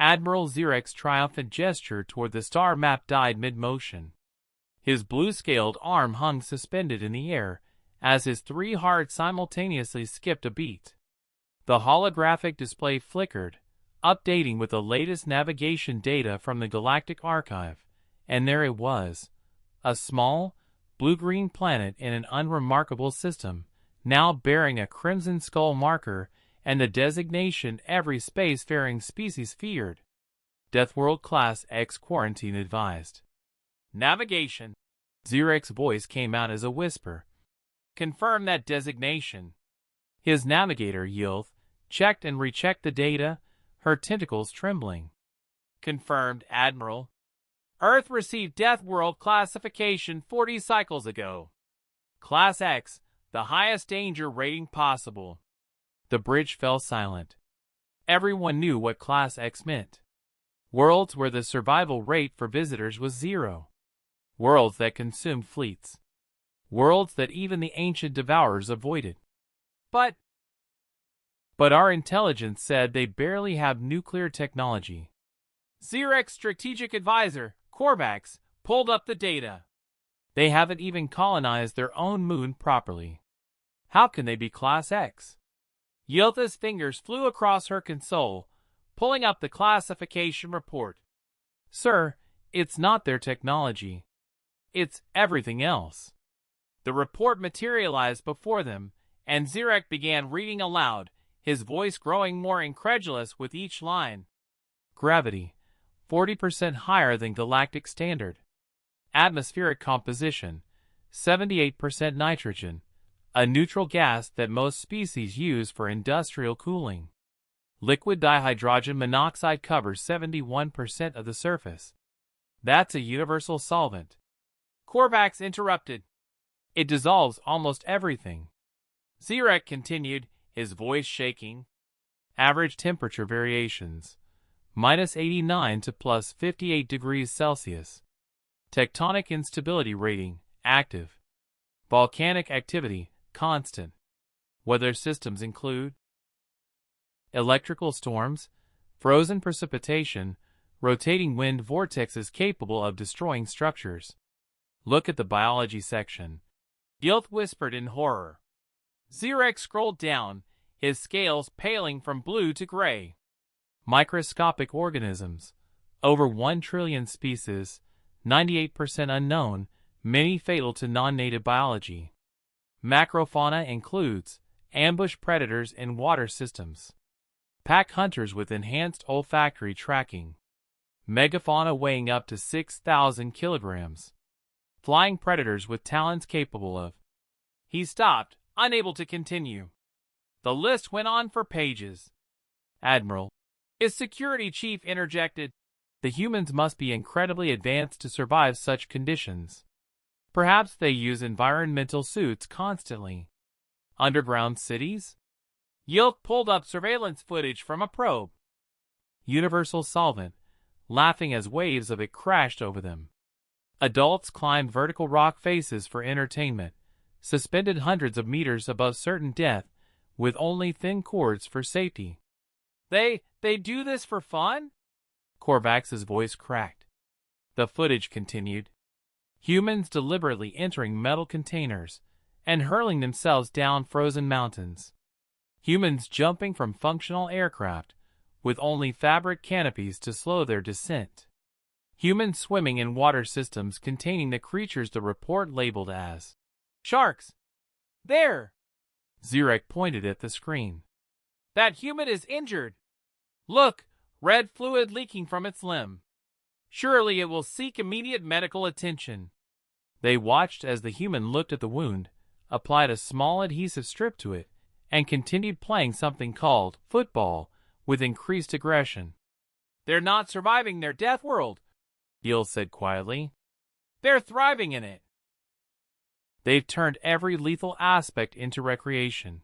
Admiral Zirek's triumphant gesture toward the star map died mid-motion. His blue-scaled arm hung suspended in the air as his 3 hearts simultaneously skipped a beat. The holographic display flickered, updating with the latest navigation data from the Galactic Archive, and there it was. A small, blue-green planet in an unremarkable system, now bearing a crimson skull marker and the designation every spacefaring species feared. Deathworld Class X quarantine advised. Navigation. Zirek's voice came out as a whisper. Confirm that designation. His navigator, Yilth, checked and rechecked the data, her tentacles trembling. Confirmed, Admiral. Earth received Deathworld classification 40 cycles ago. Class X, the highest danger rating possible. The bridge fell silent. Everyone knew what Class X meant. Worlds where the survival rate for visitors was 0. Worlds that consumed fleets. Worlds that even the ancient devourers avoided. But our intelligence said they barely have nuclear technology. Zirek's strategic advisor, Korvax, pulled up the data. They haven't even colonized their own moon properly. How can they be Class X? Yiltha's fingers flew across her console, pulling up the classification report. Sir, it's not their technology. It's everything else. The report materialized before them, and Zirek began reading aloud, his voice growing more incredulous with each line. Gravity, 40% higher than galactic standard. Atmospheric composition, 78% nitrogen, a neutral gas that most species use for industrial cooling. Liquid dihydrogen monoxide covers 71% of the surface. That's a universal solvent. Korvax interrupted. It dissolves almost everything. Zirek continued, his voice shaking. Average temperature variations. -89 to +58 degrees Celsius. Tectonic instability rating, active. Volcanic activity, constant. Weather systems include electrical storms, frozen precipitation, rotating wind vortexes capable of destroying structures. Look at the biology section. Yilth whispered in horror. Zirek scrolled down, his scales paling from blue to gray. Microscopic organisms. Over 1 trillion species, 98% unknown, many fatal to non-native biology. Macrofauna includes ambush predators in water systems. Pack hunters with enhanced olfactory tracking. Megafauna weighing up to 6,000 kilograms. Flying predators with talons capable of. He stopped, unable to continue. The list went on for pages. Admiral. His security chief interjected. The humans must be incredibly advanced to survive such conditions. Perhaps they use environmental suits constantly. Underground cities? Yilth pulled up surveillance footage from a probe. Universal solvent, laughing as waves of it crashed over them. Adults climbed vertical rock faces for entertainment, suspended hundreds of meters above certain death, with only thin cords for safety. They do this for fun? Korvax's voice cracked. The footage continued. Humans deliberately entering metal containers and hurling themselves down frozen mountains. Humans jumping from functional aircraft with only fabric canopies to slow their descent. Humans swimming in water systems containing the creatures the report labeled as sharks. There! Zirek pointed at the screen. That human is injured. Look, red fluid leaking from its limb. Surely it will seek immediate medical attention. They watched as the human looked at the wound, applied a small adhesive strip to it, and continued playing something called football with increased aggression. They're not surviving their death world, Yilth said quietly. They're thriving in it. They've turned every lethal aspect into recreation.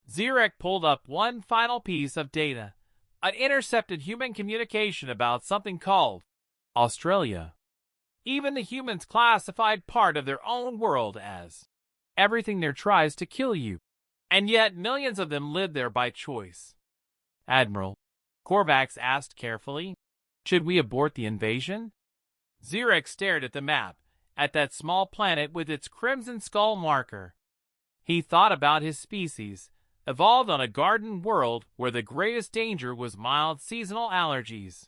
Zirek pulled up one final piece of data, an intercepted human communication about something called Australia. Even the humans classified part of their own world as everything there tries to kill you, and yet millions of them live there by choice. Admiral, Korvax asked carefully. Should we abort the invasion? Xerix stared at the map, at that small planet with its crimson skull marker. He thought about his species, evolved on a garden world where the greatest danger was mild seasonal allergies.